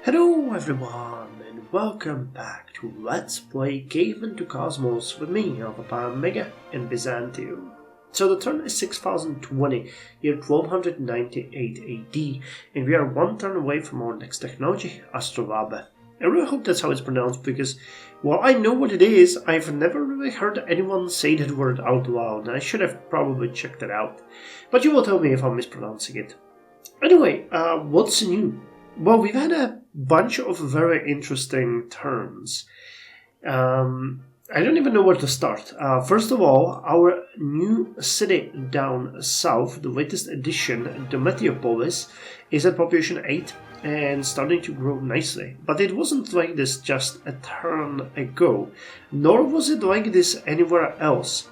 Hello everyone and welcome back to Let's Play Caveman to Cosmos with me, Alpha Mega in Byzantium. So the turn is 6020, year 1298 AD, and we are one turn away from our next technology, Astrolabe. I really hope that's how it's pronounced because, while I know what it is, I've never really heard anyone say that word out loud, and I should have probably checked it out. But you will tell me if I'm mispronouncing it. Anyway, what's new? Well, we've had a bunch of very interesting turns. I don't even know where to start. First of all, our new city down south, the latest addition, the Meteopolis, is at population 8 and starting to grow nicely. But it wasn't like this just a turn ago, nor was it like this anywhere else.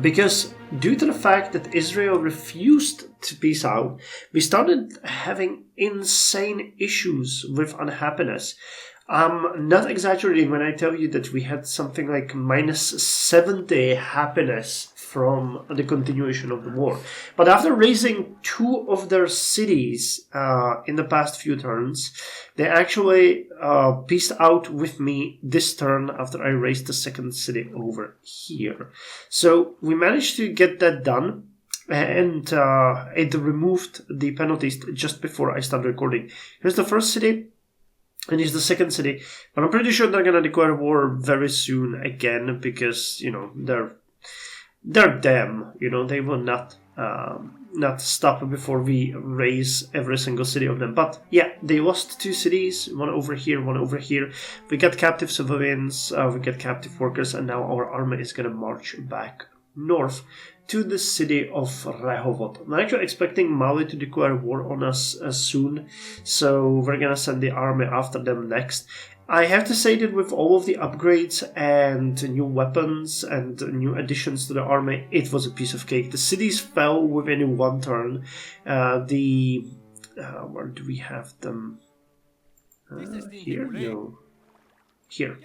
Because due to the fact that Israel refused to peace out, we started having insane issues with unhappiness. I'm not exaggerating when I tell you that we had something like minus 70 happiness from the continuation of the war. But after raising two of their cities in the past few turns, they actually peaced out with me this turn after I raised the second city over here. So we managed to get that done. And it removed the penalties just before I started recording. Here's the first city. And here's the second city. But I'm pretty sure they're going to declare war very soon again. Because, you know, they're them. You know, they will not stop before we raise every single city of them. But yeah, they lost two cities. One over here, one over here. We got captive civilians. We got captive workers. And now our army is going to march back north to the city of Rehovot. I'm actually expecting Mali to declare war on us soon, so we're gonna send the army after them next. I have to say that with all of the upgrades and new weapons and new additions to the army, it was a piece of cake. The cities fell within one turn. Where do we have them? Here? No. Here.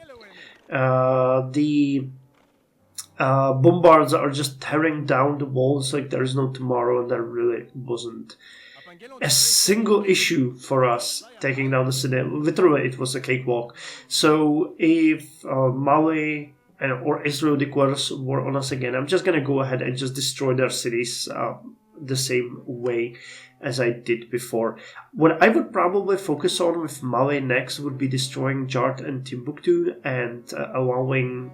The bombards are just tearing down the walls like there's no tomorrow, and there really wasn't a single issue for us taking down the city. Literally, it was a cakewalk. So if Mali or Israel declares war on us again, I'm just gonna go ahead and just destroy their cities the same way as I did before. What I would probably focus on with Mali next would be destroying Jart and Timbuktu and allowing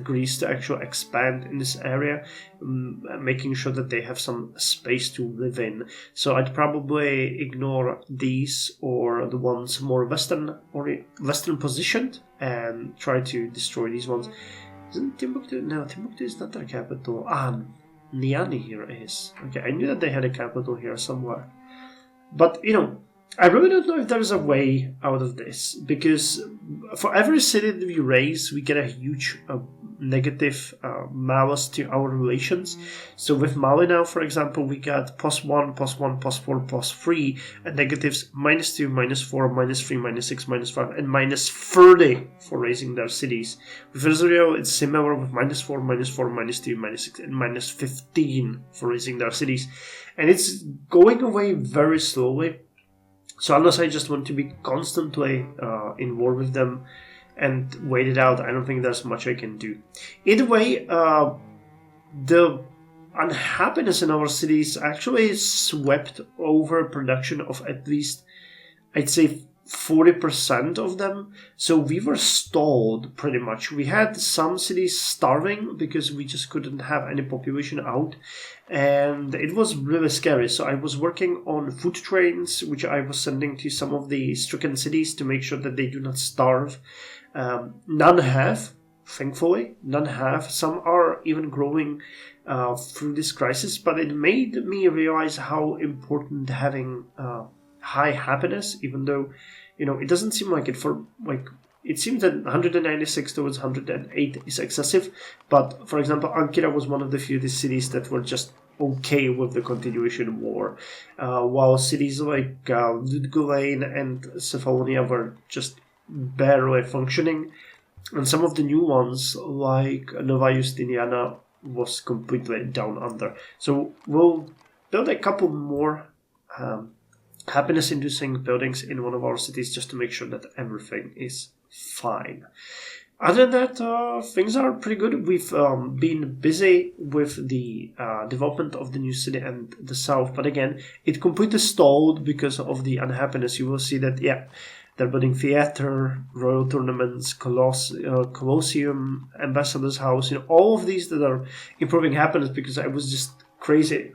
Greece to actually expand in this area, making sure that they have some space to live in. So I'd probably ignore these or the ones more western positioned and try to destroy these ones. Isn't Timbuktu? No, Timbuktu is not their capital. Niani here is. Okay, I knew that they had a capital here somewhere. But, you know, I really don't know if there's a way out of this. Because for every city that we raise, we get a huge negative malus to our relations. So with Mali now, for example, we got +1, +1, +4, +3, and negatives -2, -4, -3, -6, -5, and -30 for raising their cities. With Israel, it's similar with -4, -4, -2, -6, and -15 for raising their cities. And it's going away very slowly. So unless I just want to be constantly in war with them and wait it out, I don't think there's much I can do. Either way, the unhappiness in our cities actually swept over production of at least, I'd say, 40% of them. So we were stalled pretty much. We had some cities starving because we just couldn't have any population out, and it was really scary. So I was working on food trains, which I was sending to some of the stricken cities to make sure that they do not starve. None have, thankfully. None have. Some are even growing through this crisis, but it made me realize how important having high happiness, even though, you know, it doesn't seem like it for, like, it seems that 196 towards 108 is excessive, but for example, Ankara was one of the few cities that were just okay with the continuation war, while cities like Ludgolain and Cephallonia were just barely functioning, and some of the new ones like Nova Justiniana was completely down under. So we'll build a couple more happiness-inducing buildings in one of our cities just to make sure that everything is fine. Other than that, things are pretty good. We've been busy with the development of the new city and the south, but again, it completely stalled because of the unhappiness. You will see that, yeah, they're building theater, royal tournaments, Colosseum, Ambassador's House, all of these that are improving happiness, because I was just crazy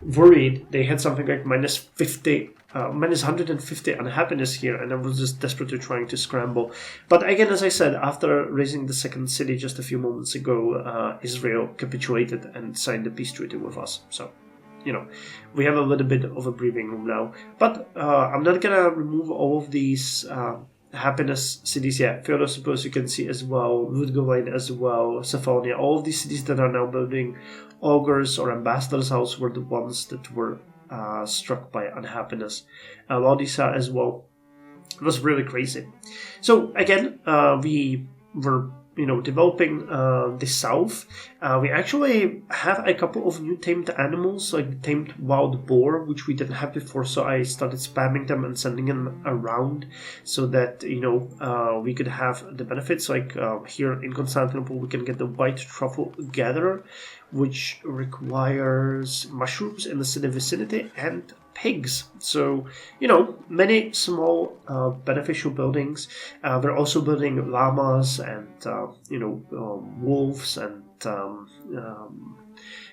worried they had something like minus 150 unhappiness here, and I was just desperately trying to scramble. But again, as I said, after raising the second city just a few moments ago, Israel capitulated and signed a peace treaty with us. So, we have a little bit of a breathing room now. But I'm not gonna remove all of these happiness cities yet. Feodosopos you can see as well, Ludgovain as well, Cephalia. All of these cities that are now building augurs or ambassadors' house were the ones that were struck by unhappiness. Laodicea as well. It was really crazy. So again, we were developing the south. We actually have a couple of new tamed animals, like the tamed wild boar, which we didn't have before, so I started spamming them and sending them around so that we could have the benefits. Like here in Constantinople we can get the white truffle gatherer, which requires mushrooms in the city vicinity and pigs. So, many small beneficial buildings. We're also building llamas and, wolves and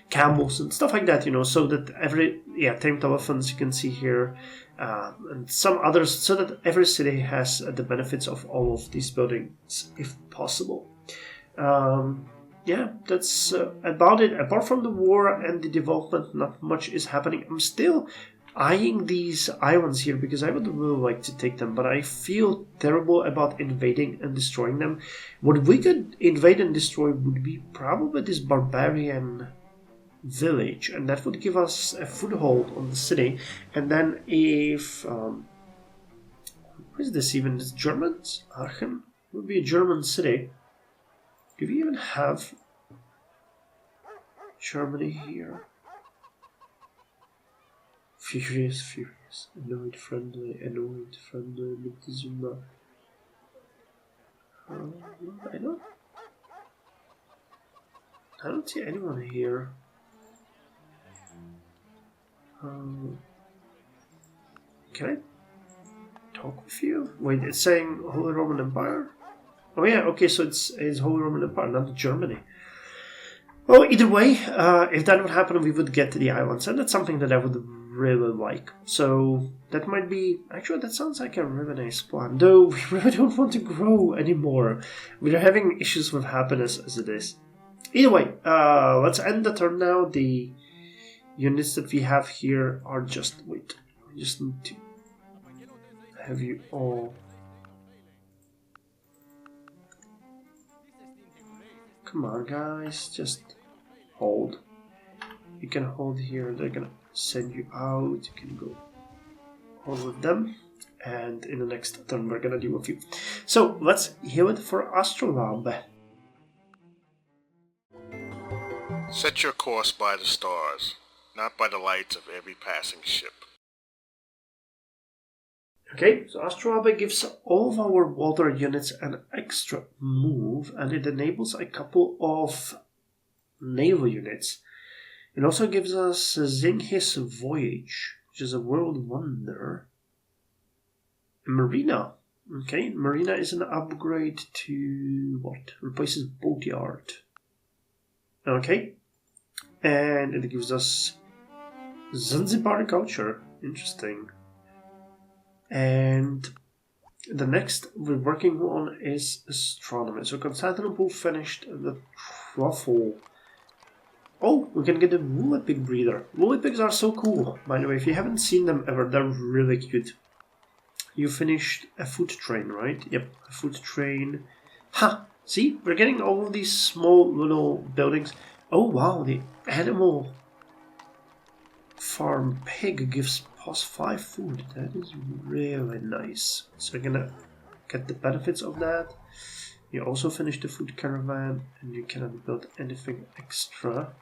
camels and stuff like that, so that tamed elephants you can see here, and some others, so that every city has the benefits of all of these buildings, if possible. That's about it. Apart from the war and the development, not much is happening. I'm still eyeing these islands here because I would really like to take them, but I feel terrible about invading and destroying them. What we could invade and destroy would be probably this barbarian village, and that would give us a foothold on the city. And then if what is this even? It's Germans? Aachen would be a German city. Do we even have Germany here? Furious, annoyed, friendly, Moctezuma. I don't see anyone here. Can I talk with you? Wait, it's saying Holy Roman Empire? Oh yeah, okay, so it's Holy Roman Empire, not Germany. Well, either way, if that would happen, we would get to the islands, and that's something that I would really like. So that might be... Actually, that sounds like a really nice plan, though we really don't want to grow anymore. We're having issues with happiness as it is. Either way, let's end the turn now. The units that we have here are just... Wait, I just need to have you all... Come on, guys, just hold. You can hold here, they're gonna send you out, you can go hold with them, and in the next turn we're gonna deal with you. So, let's heal it for Astrolabe. Set your course by the stars, not by the lights of every passing ship. Okay, so Astrolabe gives all of our water units an extra move, and it enables a couple of naval units. It also gives us Zinghis Voyage, which is a world wonder. Marina. Okay, Marina is an upgrade to what? Replaces Boatyard. Okay. And it gives us Zanzibar culture. Interesting. And the next we're working on is Astronomy. So Constantinople finished the truffle. Oh, we can get a woolly pig breeder. Woolly pigs are so cool, by the way. If you haven't seen them ever, they're really cute. You finished a food train, right? Yep, a food train. Ha! See, we're getting all of these small little buildings. Oh wow, the animal farm pig gives +5 food. That is really nice. So we're gonna get the benefits of that. You also finished the food caravan, and you cannot build anything extra.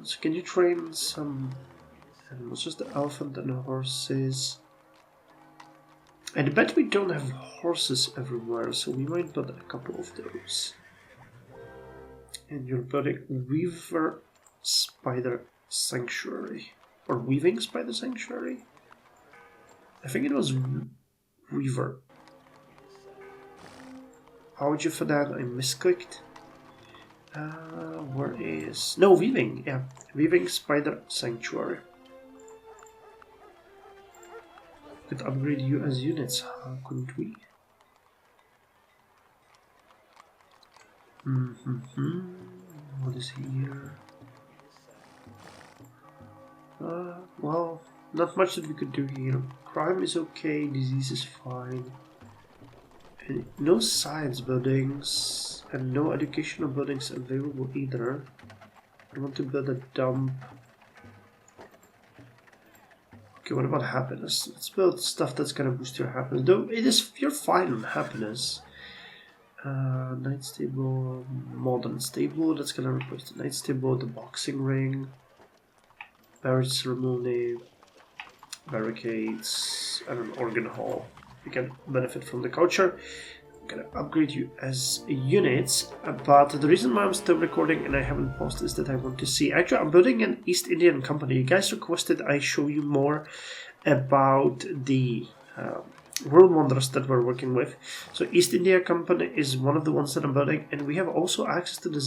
So can you train some And it's just the elephant and the horses. I bet we don't have horses everywhere, so we might build a couple of those. And you're building Weaver Spider Sanctuary. Or Weaving Spider Sanctuary? I think it was Weaver. Apology for that, I misclicked. Where is... No, Weaving, yeah. Weaving Spider Sanctuary. Could upgrade you as units, couldn't we? What is here? Well, not much that we could do here. Crime is okay, disease is fine. And no science buildings, and no educational buildings available either. I want to build a dump. Okay, what about happiness? Let's build stuff that's gonna boost your happiness. Though it is, you're fine on happiness. Night stable, modern stable. That's gonna replace the night stable, the boxing ring, marriage ceremony, barricades, and an organ hall. You can benefit from the culture. I'm gonna upgrade you as units, but the reason why I'm still recording and I haven't paused is that I want to see. Actually, I'm building an East Indian company. You guys requested I show you more about the world wonders that we're working with. So East India Company is one of the ones that I'm building, and we have also access to the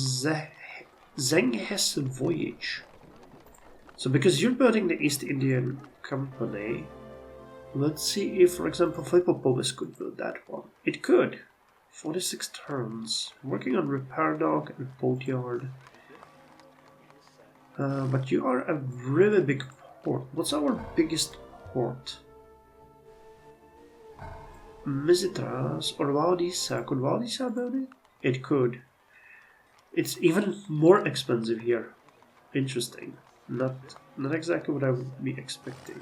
Zenghes Voyage. So because you're building the East Indian Company, let's see if, for example, Flipopolis could build that one. It could. 46 turns. Working on repair dock and boatyard. But you are a really big port. What's our biggest port? Mizitras or Vaodisa. Could Vaodisa build it? It could. It's even more expensive here. Interesting. Not exactly what I would be expecting.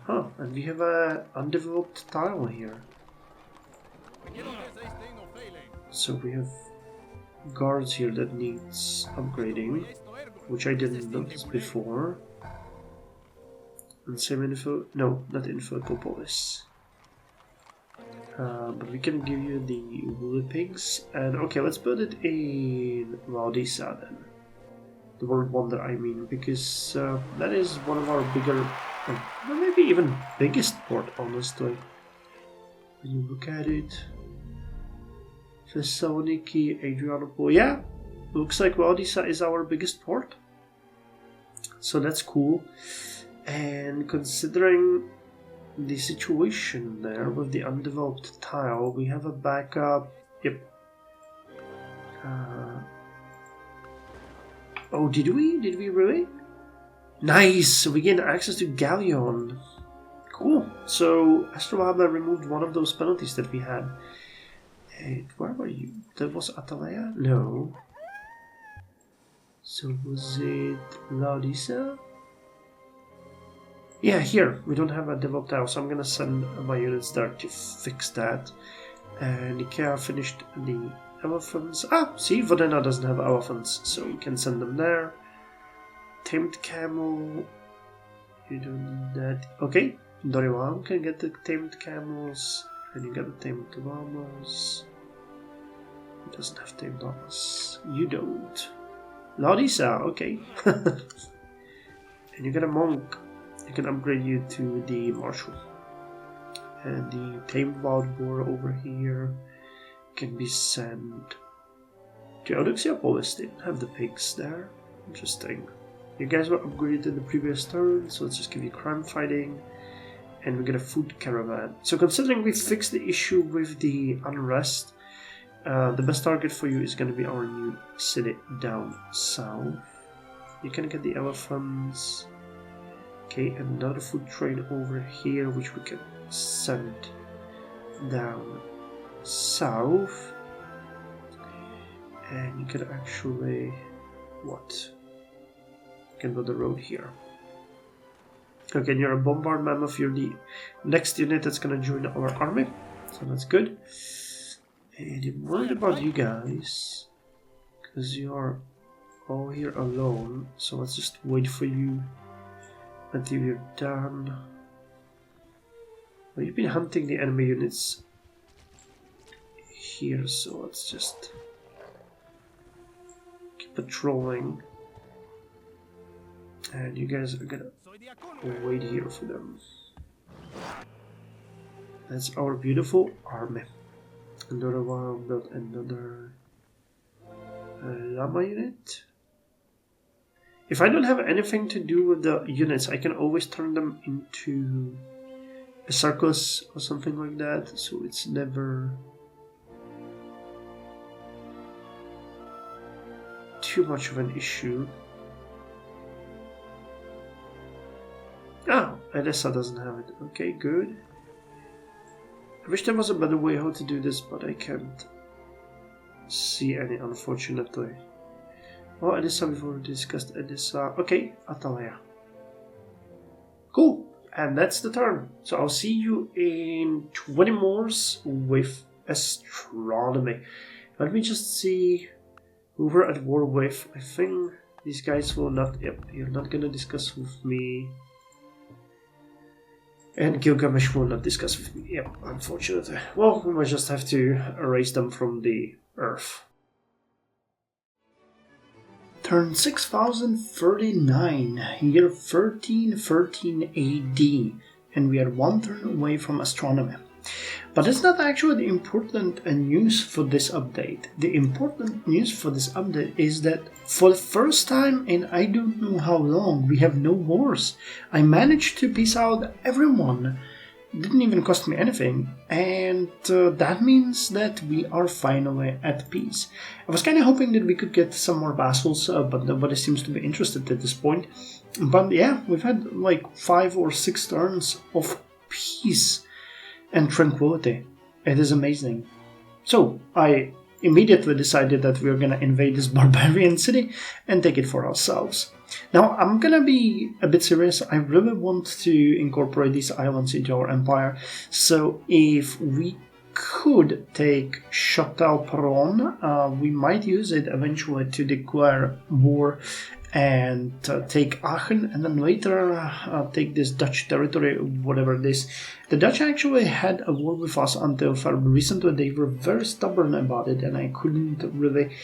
Huh, and we have a undeveloped tile here. So we have guards here that needs upgrading, which I didn't notice before. And same info, no, not Infopolis. But we can give you the woolly pigs, and okay, let's build it in Vaodisa then. The world wonder, I mean, because that is one of our bigger, or maybe even biggest port, honestly. When you look at it, Thessaloniki, Adrianople, yeah, looks like Vaodisa is our biggest port. So that's cool. And considering the situation there with the undeveloped tile, we have a backup. Yep. Oh, did we? Did we really? Nice! So we gain access to Galleon. Cool. So Astrolabe removed one of those penalties that we had. And where were you? That was Atalaya? No. So was it Laodicea? Yeah, here. We don't have a developed tile, so I'm gonna send my units there to fix that. And Ikea finished the elephants. Ah, see, Vodena doesn't have elephants, so we can send them there. Tamed camel. You don't need that. Okay, Doriwan can get the tamed camels, and you get the tamed llamas. He doesn't have tamed llamas. You don't. Laodicea, okay. And you get a monk. I can upgrade you to the marshal. And the tamed wild boar over here can be sent to Odoxiopolis. They didn't have the pigs there. Interesting. You guys were upgraded in the previous turn, so let's just give you crime fighting. And we get a food caravan. So considering we fixed the issue with the unrest, the best target for you is going to be our new city down south. You can get the elephants. Okay, another food train over here, which we can send down south. And you can actually, what? You can build a road here. Okay, you're a bombard mammoth, you're the next unit that's gonna join our army, so that's good. And I'm worried about you guys, because you are all here alone, so let's just wait for you until you're done. Well, you've been hunting the enemy units here, so let's just keep patrolling. And you guys are gonna wait here for them. That's our beautiful army. Another one built another llama unit. If I don't have anything to do with the units, I can always turn them into a circus or something like that, so it's never too much of an issue. Ah, Edessa doesn't have it. Okay, good. I wish there was a better way how to do this, but I can't see any, unfortunately. Oh, Edessa, we've already discussed Edessa. Okay, Atalaya. Cool, and that's the turn. So I'll see you in 20 mores with Astronomy. Let me just see who we're at war with. I think these guys will not... Yep, you're not gonna discuss with me. And Gilgamesh will not discuss with me. Yep, unfortunately. Well, we might just have to erase them from the Earth. Turn 6039, year 1313 AD, and we are one turn away from Astronomy. But it's not actually the important news for this update. The important news for this update is that for the first time in I don't know how long, we have no wars. I managed to peace out everyone. Didn't even cost me anything, and that means that we are finally at peace. I was kind of hoping that we could get some more vassals, but nobody seems to be interested at this point. But yeah, we've had like 5 or 6 turns of peace and tranquility. It is amazing. So I immediately decided that we were going to invade this barbarian city and take it for ourselves. Now, I'm gonna be a bit serious. I really want to incorporate these islands into our empire. So if we could take Châtel Peron, we might use it eventually to declare war and take Aachen, and then later take this Dutch territory, whatever it is. The Dutch actually had a war with us until fairly recently. They were very stubborn about it, and I couldn't really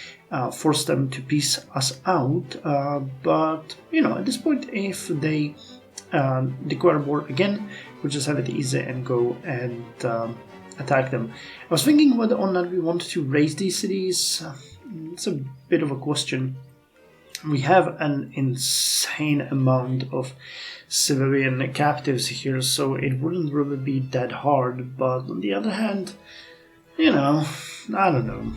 force them to peace us out. But, you know, at this point, if they declare war again, we'll just have it easy and go and attack them. I was thinking whether or not we want to raise these cities. It's a bit of a question. We have an insane amount of civilian captives here, so it wouldn't really be that hard, but on the other hand, you know, I don't know.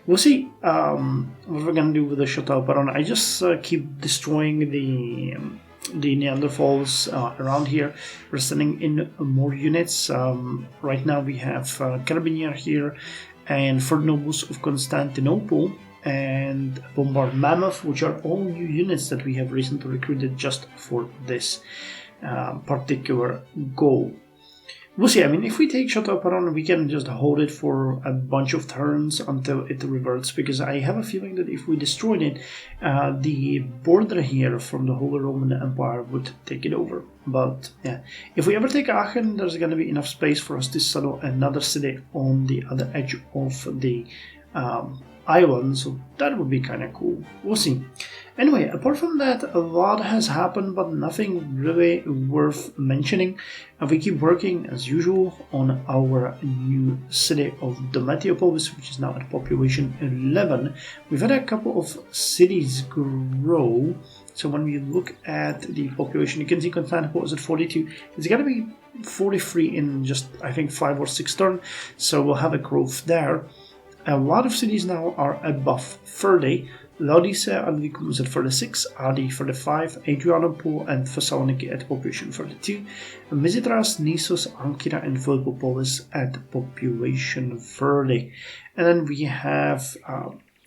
We'll see what we're gonna do with the Châtel Peron. I just keep destroying the Neanderthals around here. We're sending in more units. Right now we have Carabinier here and Third Nobles of Constantinople and Bombard Mammoth, which are all new units that we have recently recruited just for this particular goal. We'll see. I mean, if we take Châtel Peron, we can just hold it for a bunch of turns until it reverts, because I have a feeling that if we destroyed it, the border here from the Holy Roman Empire would take it over. But yeah, if we ever take Aachen, there's going to be enough space for us to settle another city on the other edge of the island, so that would be kind of cool. We'll see. Anyway, apart from that, a lot has happened, but nothing really worth mentioning. We keep working as usual on our new city of Dometiopolis, which is now at population 11. We've had a couple of cities grow. So when we look at the population, you can see Constantinople is at 42. It's going to be 43 in just, I think, 5 or 6 turns. So we'll have a growth there. A lot of cities now are above 30. Laodicea and Lycum is at 36, Adi 35, Adrianople and Thessaloniki at population 32, Misitras, Nisos, Ankyra and Philippopolis at population 30. And then we have,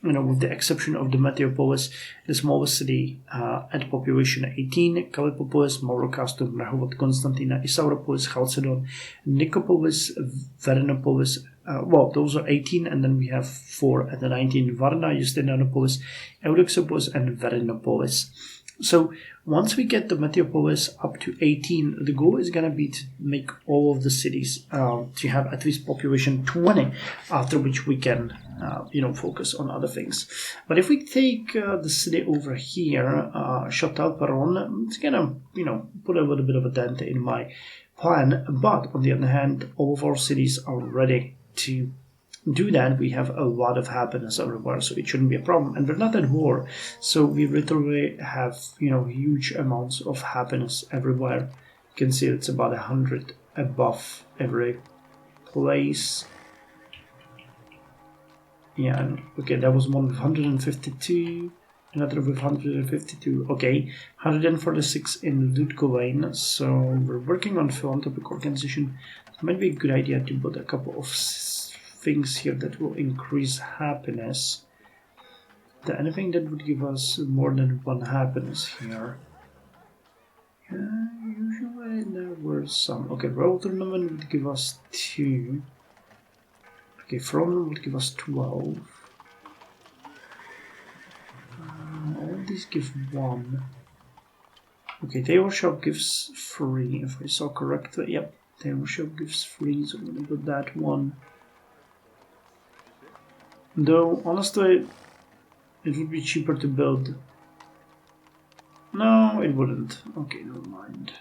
with the exception of Dometiopolis, the smallest city at population 18, Kallipopolis, Maurocastum, Rehovot, Constantina, Isauropolis, Chalcedon, Nicopolis, Verinopolis. Those are 18, and then we have 4 at the 19, Varna, Justinianopolis, Eudoxopolis, and Verinopolis. So once we get the Meteopolis up to 18, the goal is going to be to make all of the cities to have at least population 20, after which we can focus on other things. But if we take the city over here, Châtel-Perron, it's going to put a little bit of a dent in my plan. But on the other hand, all of our cities are ready to do that. We have a lot of happiness everywhere, so it shouldn't be a problem, and we're not at war, so we literally have huge amounts of happiness everywhere. You can see it's about 100 above every place. Yeah, okay, that was one with 152, another with 152, okay, 146 in Ludkovain, so we're working on philanthropic organization. It might be a good idea to put a couple of things here that will increase happiness. Anything that would give us more than one happiness here. Usually there were some. Okay, World Tournament would give us 2. Okay, From would give us 12. All these give 1. Okay, Tailor Shop gives 3, if I saw correctly. Yep, Tailor Shop gives 3, so I'm gonna put that one. Though, honestly, it would be cheaper to build. No, it wouldn't. Okay, never mind.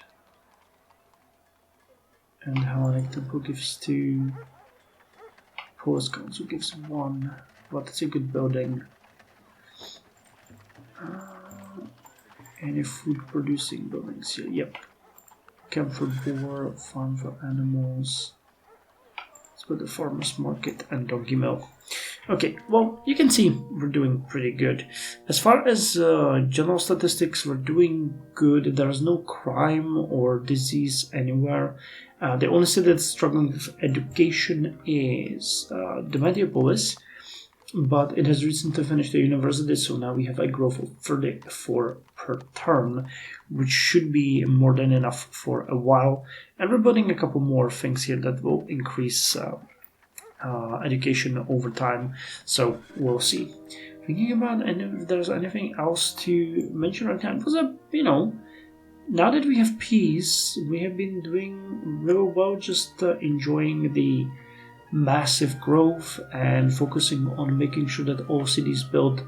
And Hellenic Temple gives 2. Forest Council gives 1. But it's a good building. Any food producing buildings here? Yep. Camp for boar, farm for animals. Let's put the farmer's market and donkey mill. Okay, well, you can see we're doing pretty good. As far as general statistics, we're doing good. There's no crime or disease anywhere. The only city that's struggling with education is the Meteopolis, but it has recently finished the university, so now we have a growth of 34 per term, which should be more than enough for a while. And we're building a couple more things here that will increase education over time, so we'll see. Thinking about if there's anything else to mention right now, it was now that we have peace, we have been doing real well, just enjoying the massive growth and focusing on making sure that all cities build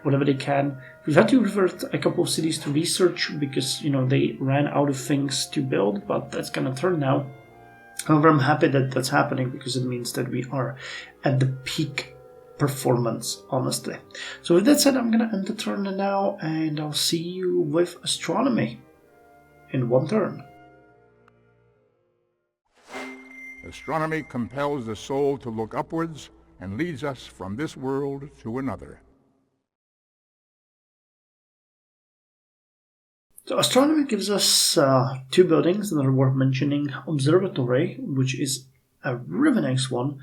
whatever they can. We've had to revert a couple of cities to research because they ran out of things to build, but that's gonna turn now. However, I'm happy that that's happening because it means that we are at the peak performance, honestly. So with that said, I'm going to end the turn now, and I'll see you with Astronomy in one turn. Astronomy compels the soul to look upwards and leads us from this world to another. So Astronomy gives us 2 buildings that are worth mentioning. Observatory, which is a really nice one.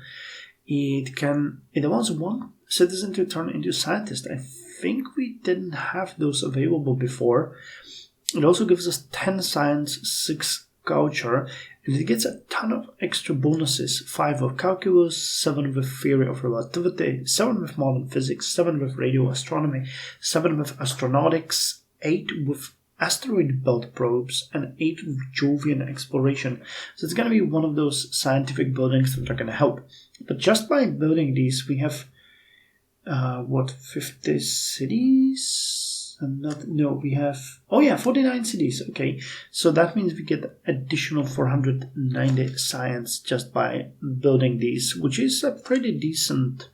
It allows 1 citizen to turn into scientist. I think we didn't have those available before. It also gives us 10 science, 6 culture, and it gets a ton of extra bonuses. 5 with calculus, 7 with theory of relativity, 7 with modern physics, 7 with radio astronomy, 7 with astronautics, 8 with asteroid belt probes, and 8 with Jovian exploration. So it's going to be one of those scientific buildings that are going to help. But just by building these, we have 50 cities? We have 49 cities. Okay, so that means we get additional 490 science just by building these, which is a pretty decent.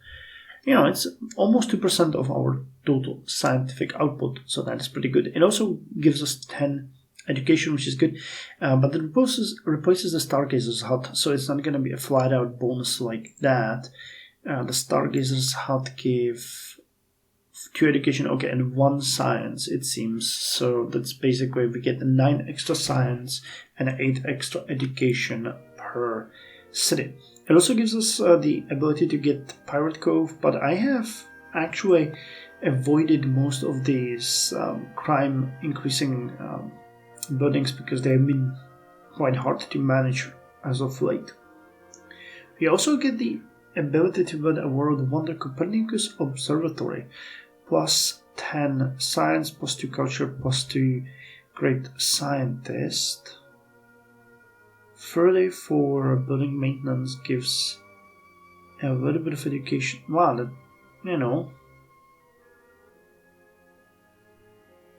It's almost 2% of our total scientific output, so that is pretty good. It also gives us 10 education, which is good, but it replaces the Stargazer's hut, so it's not going to be a flat-out bonus like that. The Stargazer's hut gave 2 education, okay, and 1 science, it seems. So that's basically we get 9 extra science and 8 extra education per city. It also gives us the ability to get Pirate Cove, but I have actually avoided most of these crime increasing buildings because they have been quite hard to manage as of late. We also get the ability to build a World Wonder Copernicus Observatory plus 10 science, +2 culture, +2 great scientist. 30 for building maintenance gives a little bit of education. Wow, that, you know,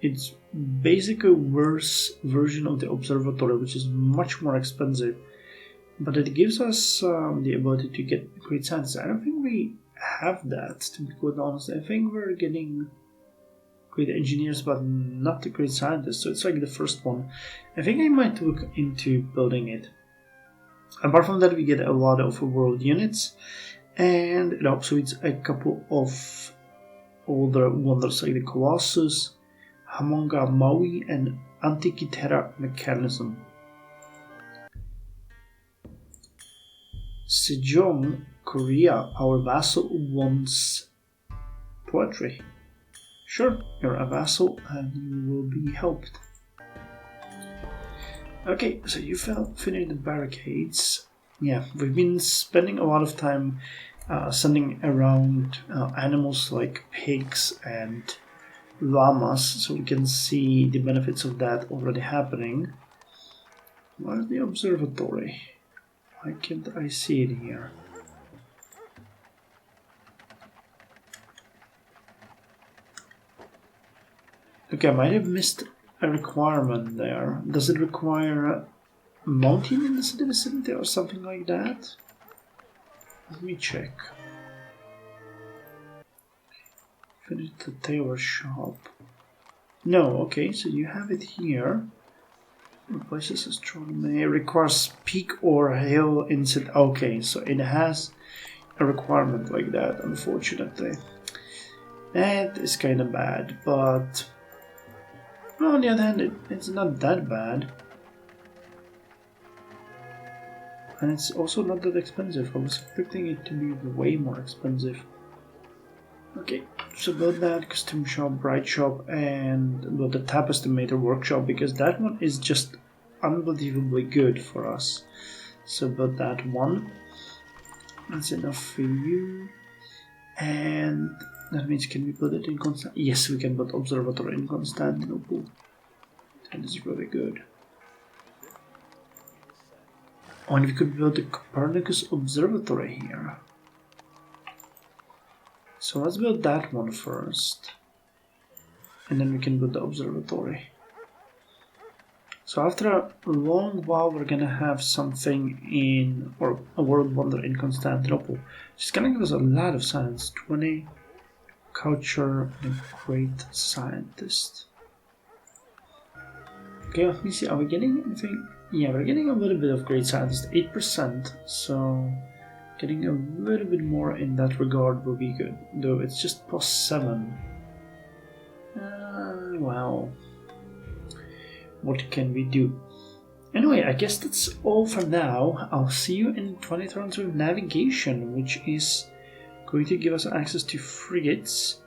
it's basically a worse version of the observatory, which is much more expensive. But it gives us the ability to get great science. I don't think we have that, to be quite honest. I think we're getting great engineers, but not the great scientists. So it's like the first one. I think I might look into building it. Apart from that, we get a lot of world units, and it also needs a couple of older wonders like the Colossus, Hamonga Maui, and Antikythera Mechanism. Sejong, Korea, our vassal, wants poetry. Sure, you're a vassal and you will be helped. Okay, so you finished the barricades. Yeah, we've been spending a lot of time sending around animals like pigs and llamas, so we can see the benefits of that already happening. Where's the observatory? Why can't I see it here? Okay, I might have missed a requirement there. Does it require a mountain in the city vicinity or something like that? Let me check. Finish the tailor shop. No, okay, so you have it here. Replaces astronomy. It requires peak or hill inset. Okay, so it has a requirement like that, unfortunately. That is kind of bad, but on the other hand, it's not that bad. And it's also not that expensive. I was expecting it to be way more expensive. Okay, so build that custom shop, bright shop, and build the tab estimator workshop, because that one is just unbelievably good for us. So build that one. That's enough for you. And that means, can we build it in Constantinople? Yes, we can build observatory in Constantinople. That is really good. Oh, and we could build the Copernicus Observatory here. So let's build that one first. And then we can build the observatory. So after a long while, we're gonna have something in, or a world wonder in Constantinople. It's gonna give us a lot of science. 20 culture and a great scientist. Okay, let me see. Are we getting anything? Yeah, we're getting a little bit of great scientist, 8%. So getting a little bit more in that regard will be good. Though it's just +7. Well, what can we do? Anyway, I guess that's all for now. I'll see you in 20 turns with navigation, which is going to give us access to frigates.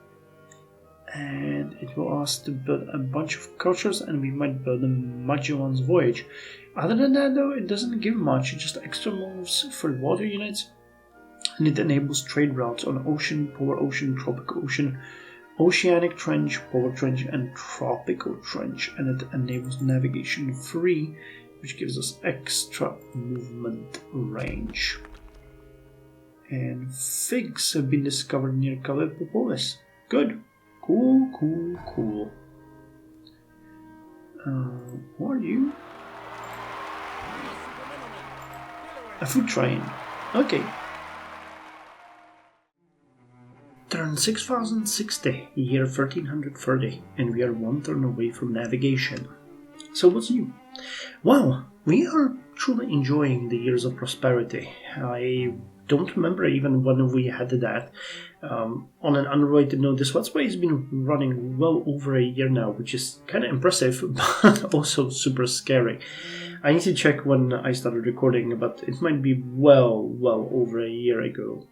And it will ask to build a bunch of cultures, and we might build a Magellan's Voyage. Other than that, though, it doesn't give much, just extra moves for water units, and it enables trade routes on ocean, polar ocean, tropical ocean, oceanic trench, polar trench, and tropical trench, and it enables navigation free, which gives us extra movement range. And figs have been discovered near Callipopolis. Good. Cool, cool, cool. Who are you? A food train. Okay. Turn 6060, year 1330, and we are one turn away from navigation. So what's new? Well, we are truly enjoying the years of prosperity. I don't remember even when we had that. On an unrelated note, this Let's Play has been running well over a year now, which is kind of impressive, but also super scary. I need to check when I started recording, but it might be well over a year ago.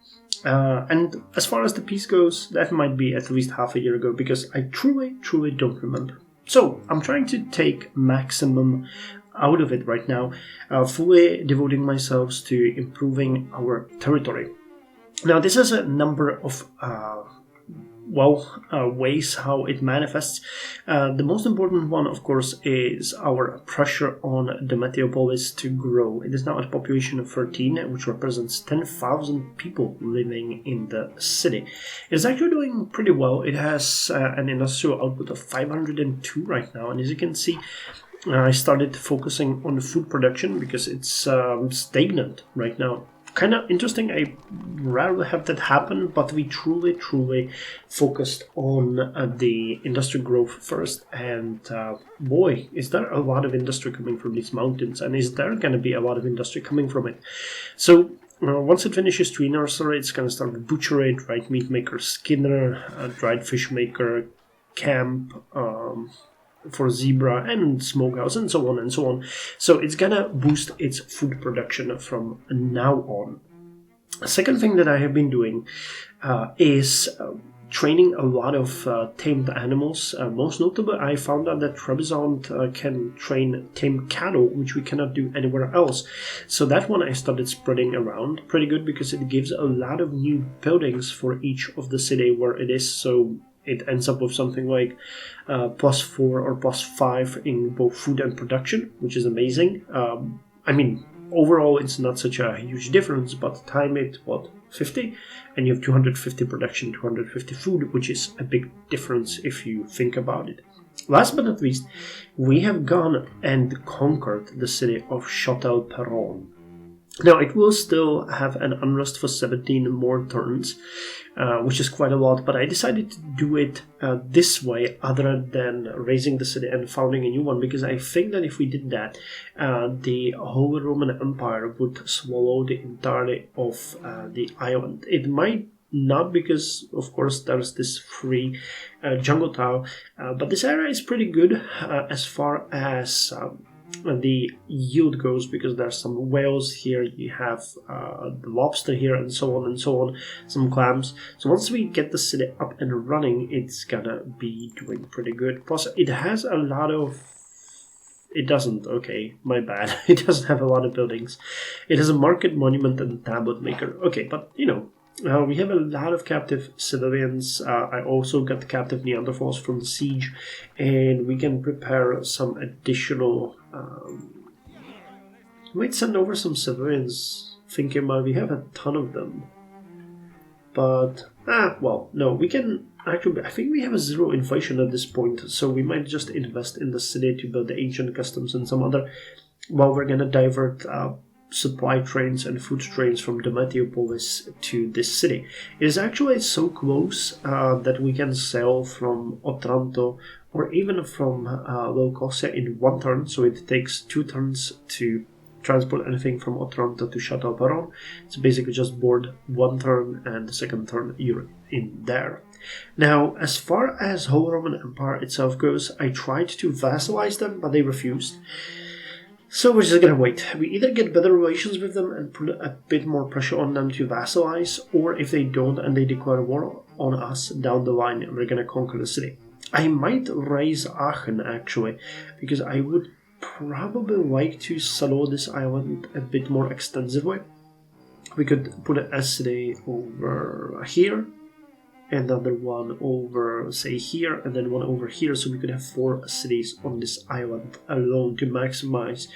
And as far as the piece goes, that might be at least half a year ago, because I truly don't remember. So, I'm trying to take maximum out of it right now, fully devoting myself to improving our territory. Now, this is a number of ways how it manifests. The most important one, of course, is our pressure on the Meteopolis to grow. It is now at a population of 13, which represents 10,000 people living in the city. It is actually doing pretty well. It has an industrial output of 502 right now, and as you can see, I started focusing on food production because it's stagnant right now. Kind of interesting. I rarely have that happen, but we truly focused on the industry growth first. And boy, is there a lot of industry coming from these mountains, and is there going to be a lot of industry coming from it? So once it finishes tree nursery, it's going to start with butchery, dried meat maker, skinner, dried fish maker, camp, for zebra and smokehouse and so on and so on. So it's gonna boost its food production from now on. The second thing that I have been doing is training a lot of tamed animals. Most notably, I found out that Trebizond can train tame cattle, which we cannot do anywhere else. So that one I started spreading around pretty good because it gives a lot of new buildings for each of the city where it is. So it ends up with something like +4 or +5 in both food and production, which is amazing. I mean, overall, it's not such a huge difference, but time it, 50? And you have 250 production, 250 food, which is a big difference if you think about it. Last but not least, we have gone and conquered the city of Châtel-Perron. Now, it will still have an unrest for 17 more turns, which is quite a lot, but I decided to do it this way other than raising the city and founding a new one, because I think that if we did that, the Holy Roman Empire would swallow the entirety of the island. It might not, because, of course, there's this free jungle tile, but this area is pretty good as far as the yield goes, because there's some whales here, you have the lobster here, and so on, some clams. So once we get the city up and running, it's gonna be doing pretty good. Plus, it has a lot of... It doesn't, okay, my bad. It doesn't have a lot of buildings. It has a market, monument, and tablet maker. Okay, but, you know, we have a lot of captive civilians. I also got the captive Neanderthals from the siege, and we can prepare some additional... might send over some civilians, thinking about we have a ton of them. But, well, no, we can... Actually, I think we have a 0 inflation at this point, so we might just invest in the city to build the ancient customs and some other... While we're gonna divert... supply trains and food trains from Demetiopolis to this city. It is actually so close that we can sail from Otranto or even from Leucosia in 1 turn, so it takes 2 turns to transport anything from Otranto to Châtel-Perron. It's basically just board 1 turn, and the second turn you're in there. Now, as far as Holy Roman Empire itself goes, I tried to vassalize them, but they refused. So we're just gonna wait. We either get better relations with them and put a bit more pressure on them to vassalize, or if they don't and they declare war on us down the line, we're gonna conquer the city. I might raise Aachen, actually, because I would probably like to settle this island a bit more extensively. We could put a city over here, another one over, say, here, and then one over here, so we could have 4 cities on this island alone to maximize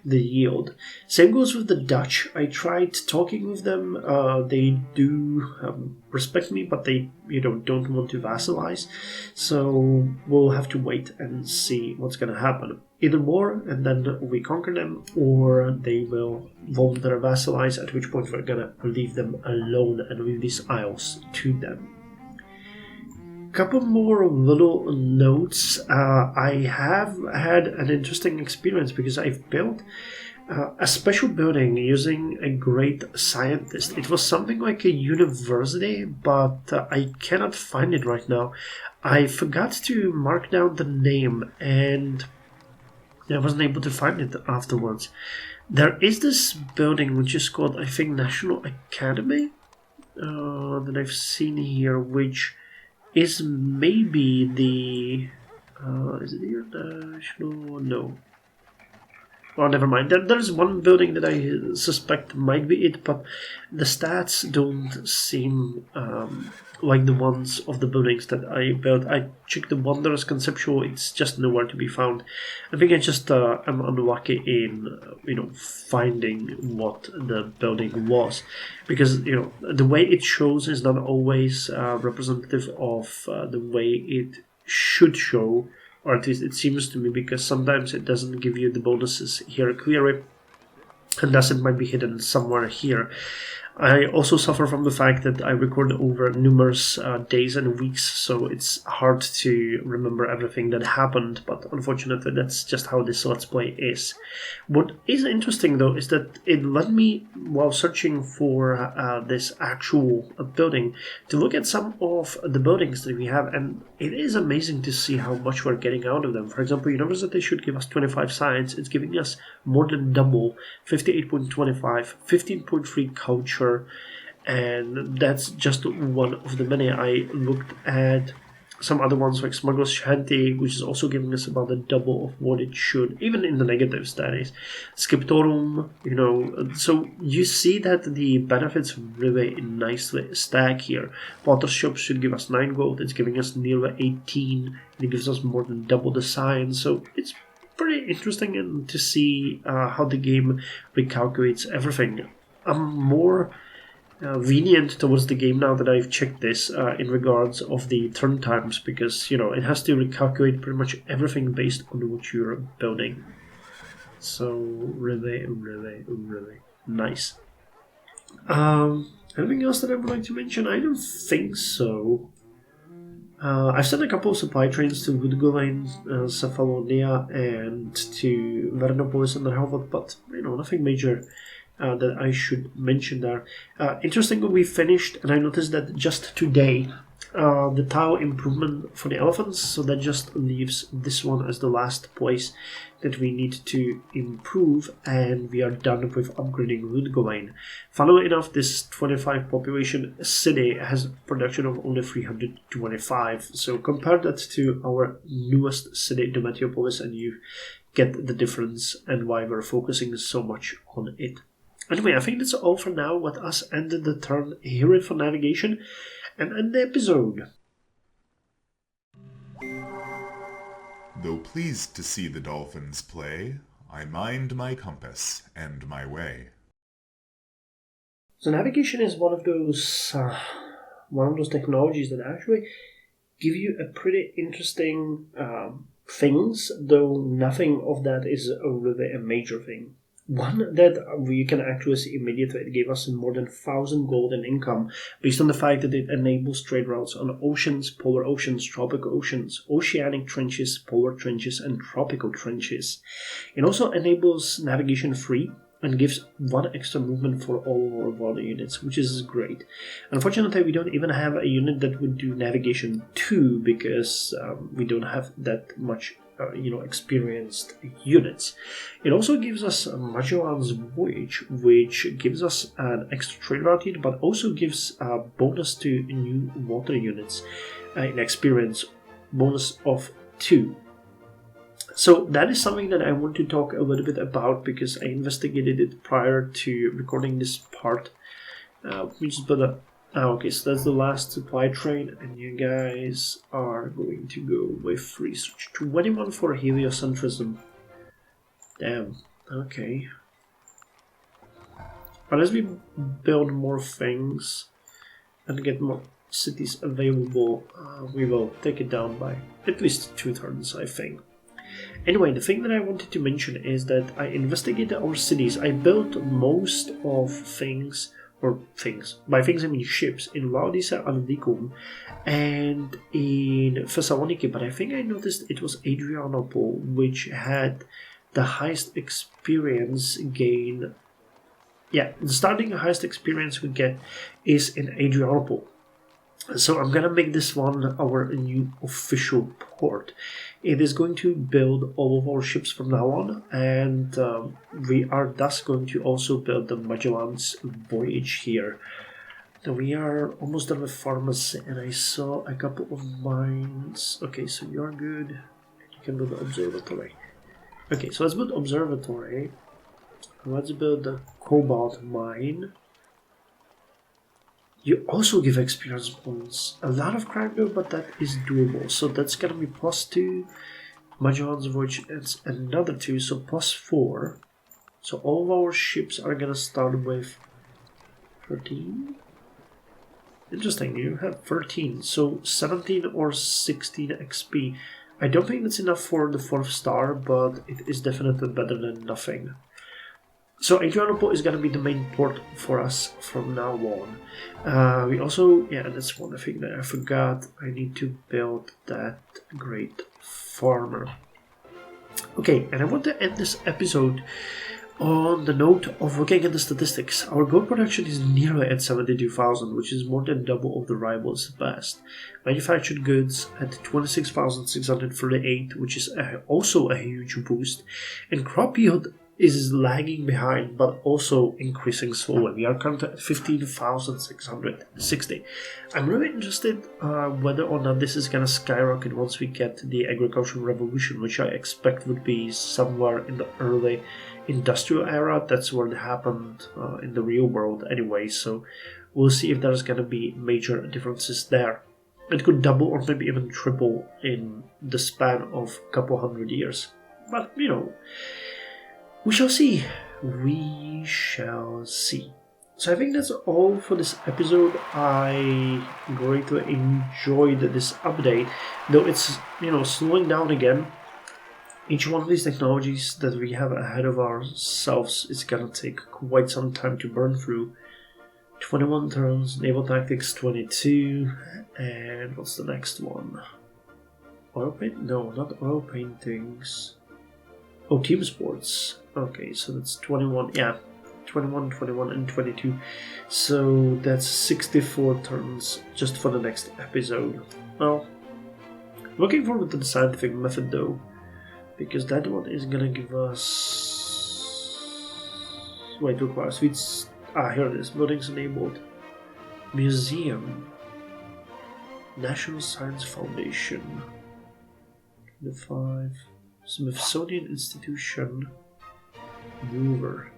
the yield. Same goes with the Dutch. I tried talking with them. They do respect me, but they, don't want to vassalize. So we'll have to wait and see what's going to happen. Either war, and then we conquer them, or they will voluntarily vassalize, at which point we're going to leave them alone and leave these isles to them. Couple more little notes. I have had an interesting experience because I've built a special building using a great scientist. It was something like a university, but I cannot find it right now. I forgot to mark down the name, and I wasn't able to find it afterwards. There is this building which is called, I think, National Academy that I've seen here, which is maybe the... is it here? National... No. well, never mind. There's one building that I suspect might be it, but the stats don't seem like the ones of the buildings that I built. I checked the Wanderers conceptual; it's just nowhere to be found. I think I just am unlucky in finding what the building was, because the way it shows is not always representative of the way it should show. Or at least it seems to me, because sometimes it doesn't give you the bonuses here clearly, and thus it might be hidden somewhere here. I also suffer from the fact that I record over numerous days and weeks, so it's hard to remember everything that happened, but unfortunately that's just how this Let's Play is. What is interesting though is that it led me, while searching for this actual building, to look at some of the buildings that we have, and it is amazing to see how much we're getting out of them. For example, you notice that they should give us 25 science, it's giving us more than double, 58.25, 15.3 culture, and that's just one of the many. I looked at some other ones like Smuggler's Shanty, which is also giving us about the double of what it should, even in the negatives, that is. Scriptorum, so you see that the benefits really nicely stack here. Potter's Shop should give us 9 gold, it's giving us nearly 18, and it gives us more than double the science, so it's pretty interesting to see how the game recalculates everything. I'm more lenient towards the game now that I've checked this in regards of the turn times, because it has to recalculate pretty much everything based on what you're building. So really, really, really nice. Anything else that I would like to mention? I don't think so. I've sent a couple of supply trains to Woodgoline, Cephalonia, and to Vernopolis and Rehovot, but nothing major that I should mention there. Interestingly, we finished, and I noticed that just today, the tile improvement for the elephants, so that just leaves this one as the last place that we need to improve, and we are done with upgrading Woodgoline. Funnily enough, this 25 population city has a production of only 325, so compare that to our newest city, Demetiopolis, and you get the difference and why we're focusing so much on it. Anyway, I think that's all for now. Let us end the turn here for navigation and end the episode. Though pleased to see the dolphins play, I mind my compass and my way. So navigation is one of those technologies that actually give you a pretty interesting things, though nothing of that is really a major thing. One that we can actually see immediately, it gave us more than 1,000 gold in income based on the fact that it enables trade routes on oceans, polar oceans, tropical oceans, oceanic trenches, polar trenches, and tropical trenches. It also enables navigation free and gives 1 extra movement for all of our water units, which is great. Unfortunately, we don't even have a unit that would do navigation 2 because we don't have that much experienced units. It also gives us Magellan's Voyage, which gives us an extra trade route unit, but also gives a bonus to new water units, in experience bonus of 2. So that is something that I want to talk a little bit about, because I investigated it prior to recording this part. Okay, so that's the last supply train, and you guys are going to go with research 21 for heliocentrism. Damn, okay. But as we build more things and get more cities available, we will take it down by at least 2 turns, I think. Anyway, the thing that I wanted to mention is that I investigated our cities. I built most of things, by things I mean ships, in Laodicea and Vicum and in Thessaloniki, but I think I noticed it was Adrianople which had the highest experience gain. Yeah, the starting highest experience we get is in Adrianople. So I'm gonna make this one our new official port. It is going to build all of our ships from now on, and we are thus going to also build the Magellan's Voyage here. Now we are almost done with pharmacy, and I saw a couple of mines. Okay, so you're good. You can build the observatory. Okay, so let's build observatory. Let's build the cobalt mine. You also give experience points. A lot of crime though, but that is doable. So that's gonna be +2. Magellan's Voyage adds another 2, so +4. So all of our ships are gonna start with 13. Interesting, you have 13, so 17 or 16 XP. I don't think that's enough for the 4th star, but it is definitely better than nothing. So Adrianople is going to be the main port for us from now on. We also, yeah, that's one thing that I forgot. I need to build that great farmer. Okay, and I want to end this episode on the note of looking at the statistics. Our gold production is nearly at 72,000, which is more than double of the rivals past. Manufactured goods at 26,638, which is also a huge boost. And crop yield is lagging behind, but also increasing slowly. We are currently at 15,660. I'm really interested whether or not this is gonna skyrocket once we get the agricultural revolution, which I expect would be somewhere in the early industrial era. That's what happened in the real world anyway, so we'll see if there's gonna be major differences there. It could double or maybe even triple in the span of a couple hundred years, but you know, we shall see. We shall see. So I think that's all for this episode. I greatly enjoyed this update, though it's, you know, slowing down again. Each one of these technologies that we have ahead of ourselves is gonna take quite some time to burn through. 21 turns, naval tactics 22, and what's the next one? Oil paint? No, not oil paintings. Oh, team sports. Okay, so that's 21, yeah. 21, 21, and 22. So that's 64 turns just for the next episode. Well, looking forward to the scientific method though, because that one is gonna give us... Wait, requires suites. Here it is. Buildings enabled. Museum. National Science Foundation. 25. Smithsonian Institution. Mover.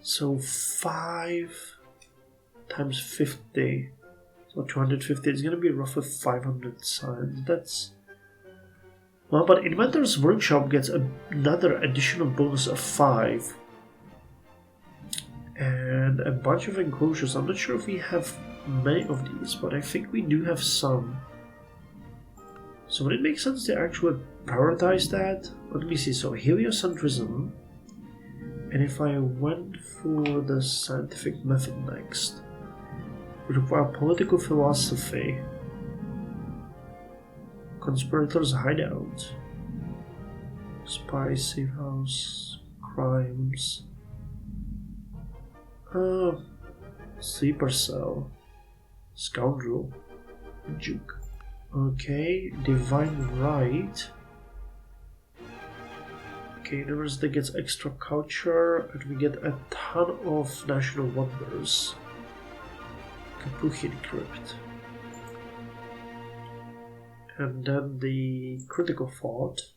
So 5 times 50. So 250. It's gonna be roughly 500 science. That's... Well, but Inventor's Workshop gets another additional bonus of 5. And a bunch of enclosures. I'm not sure if we have many of these, but I think we do have some. So would it make sense to actually prioritize that? Let me see. So heliocentrism. And if I went for the scientific method next, we require political philosophy. Conspirators hideout. Spy, safe house, crimes. Sleeper cell. Scoundrel. Juke. Okay, divine right. Okay, University gets extra culture, and we get a ton of national wonders. Capuchin Crypt. And then the critical thought.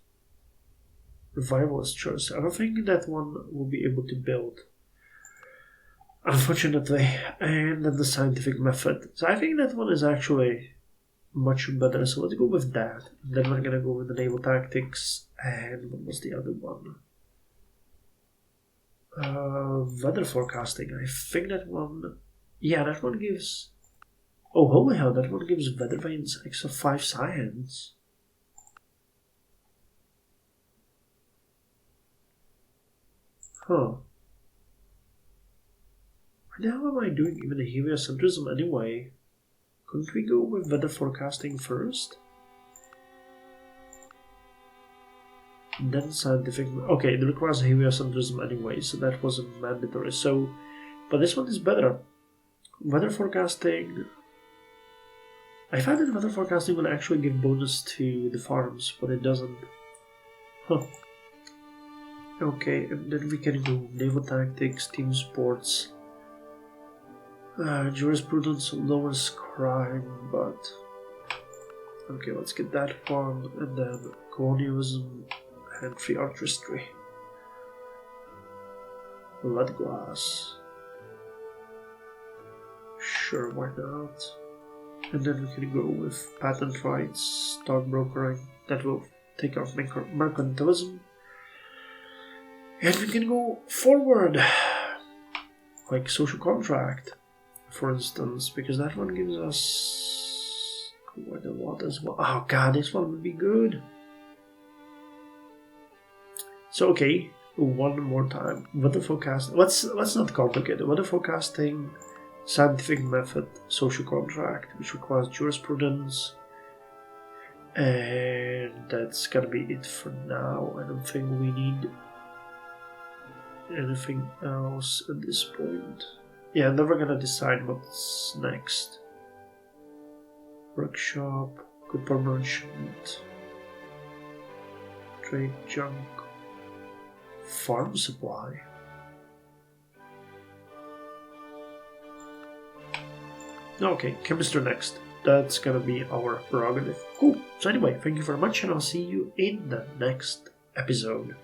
Revivalist Church. I don't think that one will be able to build, unfortunately. And then the scientific method. So I think that one is actually much better. So let's go with that. And then we're gonna go with the naval tactics. And what was the other one? Weather forecasting. I think that one... Yeah, that one gives... Oh, holy hell, that one gives weather vanes extra 5 science. Huh. Why the hell am I doing even a heliocentrism anyway? Couldn't we go with weather forecasting first? And then scientific... Okay, it requires heliocentrism anyway, so that wasn't mandatory. So, but this one is better. Weather forecasting... I found that weather forecasting will actually give bonus to the farms, but it doesn't. Huh. Okay, and then we can go naval tactics, team sports. Jurisprudence lowers crime, but... Okay, let's get that one, and then colonialism and 3 artistry. Lead glass. Sure, why not? And then we can go with patent rights, stockbrokering. That will take off mercantilism. And we can go forward, like social contract, for instance, because that one gives us quite a lot as well. Oh god, this one would be good. So okay, one more time. Weather forecast. Let's not complicate it. Weather forecasting, scientific method, social contract, which requires jurisprudence. And that's gonna be it for now. I don't think we need anything else at this point. Yeah, I'm never gonna decide what's next. Workshop, good per merchant, trade junk, farm supply. Okay, chemistry next. That's gonna be our prerogative. Cool. So anyway, thank you very much, and I'll see you in the next episode.